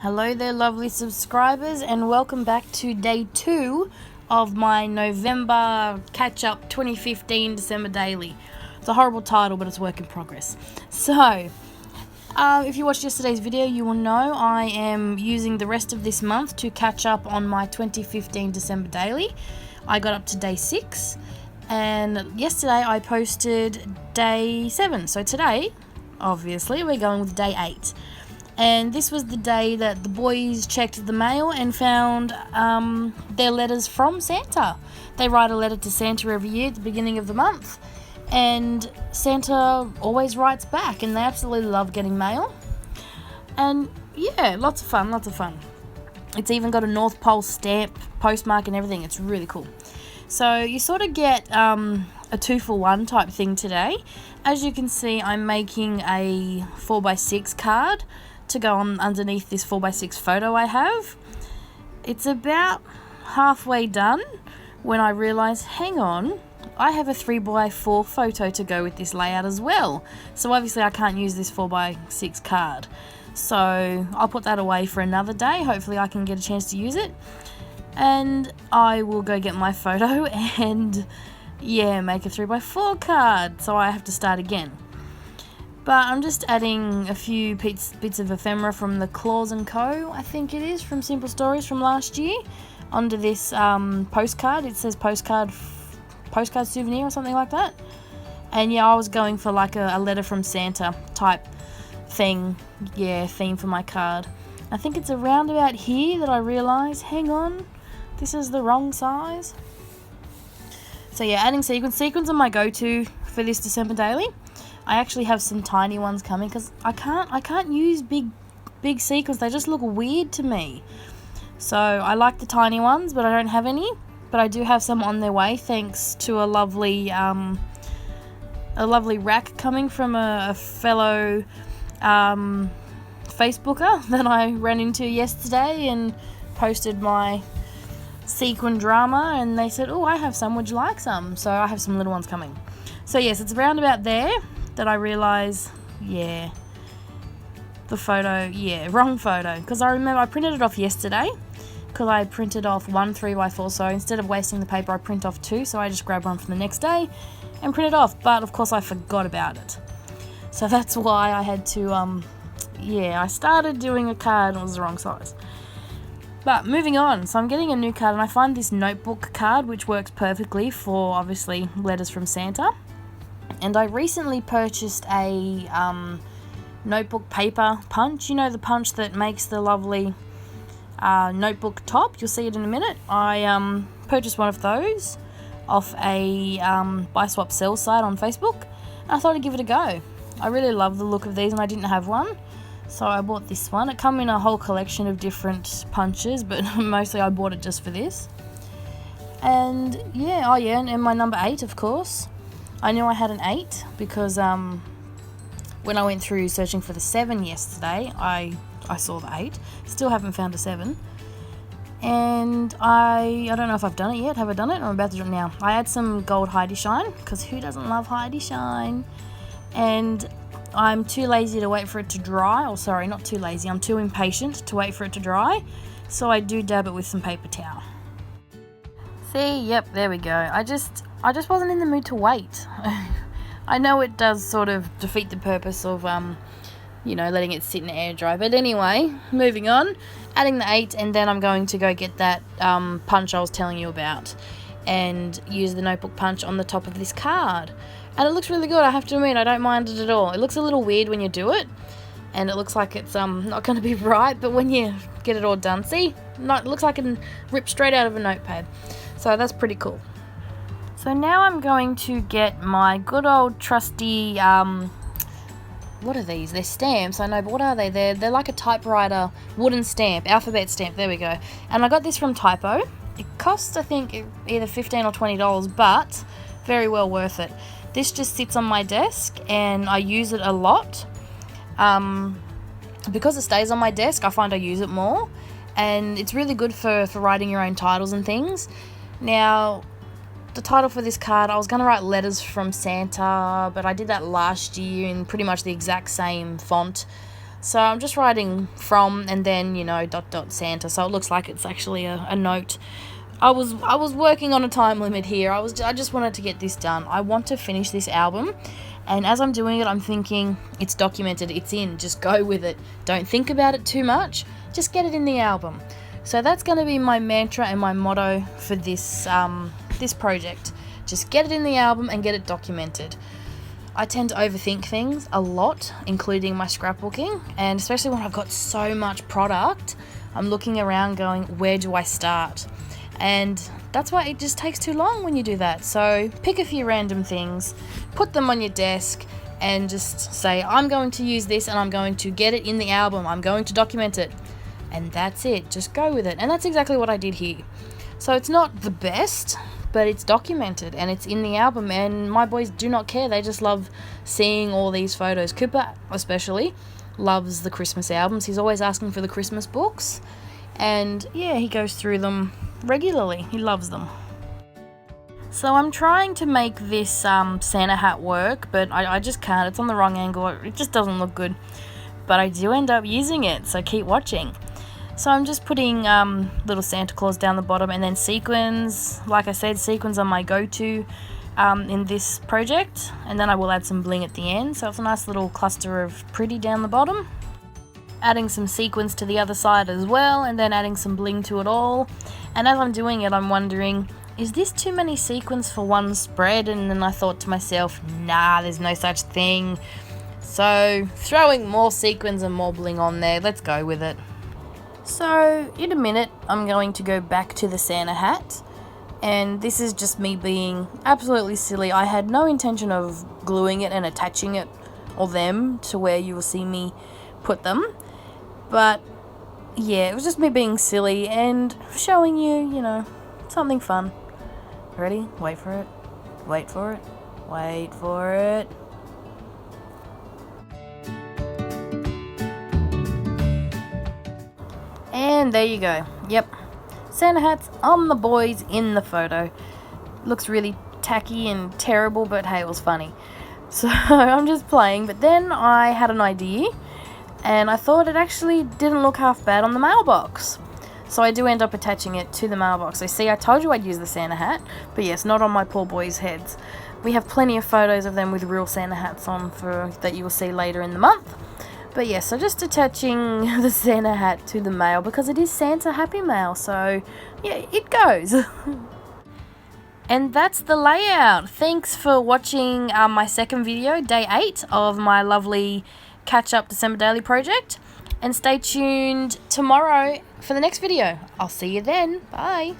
Hello there, lovely subscribers, and welcome back to day 2 of my November catch-up 2015 December daily. It's a horrible title, but it's work in progress. So, if you watched yesterday's video, you will know I am using the rest of this month to catch up on my 2015 December daily. I got up to day 6, and yesterday I posted day 7. So today, obviously, we're going with day 8. And this was the day that the boys checked the mail and found their letters from Santa. They write a letter to Santa every year at the beginning of the month. And Santa always writes back, and they absolutely love getting mail. And yeah, lots of fun. It's even got a North Pole stamp, postmark and everything. It's really cool. So you sort of get a 2-for-1 type thing today. As you can see, I'm making a 4x6 card to go on underneath this 4x6 photo I have. It's about halfway done when I realise, hang on, I have a 3x4 photo to go with this layout as well. So obviously I can't use this 4x6 card. So I'll put that away for another day. Hopefully I can get a chance to use it. And I will go get my photo and make a 3x4 card. So I have to start again. But I'm just adding a few bits of ephemera from the Claus & Co, I think it is, from Simple Stories from last year, onto this postcard. It says postcard souvenir or something like that. And yeah, I was going for like a letter from Santa type thing, theme for my card. I think it's around about here that I realise, hang on, this is the wrong size. So yeah, adding sequins. Sequins are my go-to for this December daily. I actually have some tiny ones coming because I can't use big sequins. They just look weird to me. So I like the tiny ones, but I don't have any. But I do have some on their way, thanks to a lovely rack coming from a fellow Facebooker that I ran into yesterday and posted my sequin drama, and they said, "Oh, I have some. Would you like some?" So I have some little ones coming. So yes, it's around about there that I realise, the photo, wrong photo. Because I remember I printed it off yesterday, because I printed off one 3x4, so instead of wasting the paper I print off 2, so I just grabbed one from the next day and print it off. But of course I forgot about it. So that's why I had to, I started doing a card and it was the wrong size. But moving on, so I'm getting a new card, and I find this notebook card which works perfectly for, obviously, letters from Santa. And I recently purchased a notebook paper punch. You know, the punch that makes the lovely notebook top. You'll see it in a minute. I purchased one of those off a buy swap sell site on Facebook. And I thought I'd give it a go. I really love the look of these, and I didn't have one. So I bought this one. It came in a whole collection of different punches, but mostly I bought it just for this. And and my number 8, of course. I knew I had an 8 because when I went through searching for the 7 yesterday, I saw the 8. Still haven't found a 7. And I don't know if I've done it yet. Have I done it? I'm about to do it now. I add some gold Heidi Shine, because who doesn't love Heidi Shine? And I'm too lazy to wait for it to dry. Or sorry, not too lazy. I'm too impatient to wait for it to dry. So I do dab it with some paper towel. See, yep, there we go. I just wasn't in the mood to wait. I know it does sort of defeat the purpose of, letting it sit in air dry. But anyway, moving on. Adding the 8, and then I'm going to go get that punch I was telling you about and use the notebook punch on the top of this card. And it looks really good, I have to admit. I don't mind it at all. It looks a little weird when you do it, and it looks like it's not going to be right, but when you get it all done, see? It looks like it ripped straight out of a notepad. So that's pretty cool. So now I'm going to get my good old trusty, what are these? They're stamps, I know, but what are they? They're like a typewriter wooden stamp, alphabet stamp, there we go. And I got this from Typo. It costs, I think, either $15 or $20, but very well worth it. This just sits on my desk, and I use it a lot. Because it stays on my desk, I find I use it more. And it's really good for writing your own titles and things. Now, the title for this card, I was going to write letters from Santa, but I did that last year in pretty much the exact same font. So I'm just writing from and then, you know, ... Santa. So it looks like it's actually a note. I was working on a time limit here. I just wanted to get this done. I want to finish this album, and as I'm doing it, I'm thinking it's documented, it's in, just go with it. Don't think about it too much. Just get it in the album. So that's going to be my mantra and my motto for this this project. Just get it in the album and get it documented. I tend to overthink things a lot, including my scrapbooking, and especially when I've got so much product, I'm looking around going, where do I start? And that's why it just takes too long when you do that. So pick a few random things, put them on your desk, and just say, I'm going to use this and I'm going to get it in the album. I'm going to document it. And that's it. Just go with it. And that's exactly what I did here. So it's not the best, but it's documented and it's in the album. And my boys do not care. They just love seeing all these photos. Cooper especially loves the Christmas albums. He's always asking for the Christmas books. And yeah, he goes through them regularly. He loves them. So I'm trying to make this Santa hat work, but I just can't. It's on the wrong angle. It just doesn't look good. But I do end up using it, so keep watching. So I'm just putting little Santa Claus down the bottom, and then sequins. Like I said, sequins are my go-to in this project. And then I will add some bling at the end. So it's a nice little cluster of pretty down the bottom. Adding some sequins to the other side as well, and then adding some bling to it all. And as I'm doing it, I'm wondering, is this too many sequins for one spread? And then I thought to myself, nah, there's no such thing. So throwing more sequins and more bling on there, let's go with it. So in a minute, I'm going to go back to the Santa hat. And this is just me being absolutely silly. I had no intention of gluing it and attaching it or them to where you will see me put them. But yeah, it was just me being silly and showing you, you know, something fun. Ready? Wait for it. Wait for it. Wait for it. And there you go. Yep. Santa hats on the boys in the photo. Looks really tacky and terrible, but hey, it was funny. So I'm just playing, but then I had an idea. And I thought it actually didn't look half bad on the mailbox. So I do end up attaching it to the mailbox. So see, I told you I'd use the Santa hat. But yes, not on my poor boys' heads. We have plenty of photos of them with real Santa hats on that you will see later in the month. But yes, so just attaching the Santa hat to the mail because it is Santa Happy Mail. So yeah, it goes. And that's the layout. Thanks for watching my second video, day 8 of my lovely Catch Up December Daily project, and stay tuned tomorrow for the next video. I'll see you then. Bye.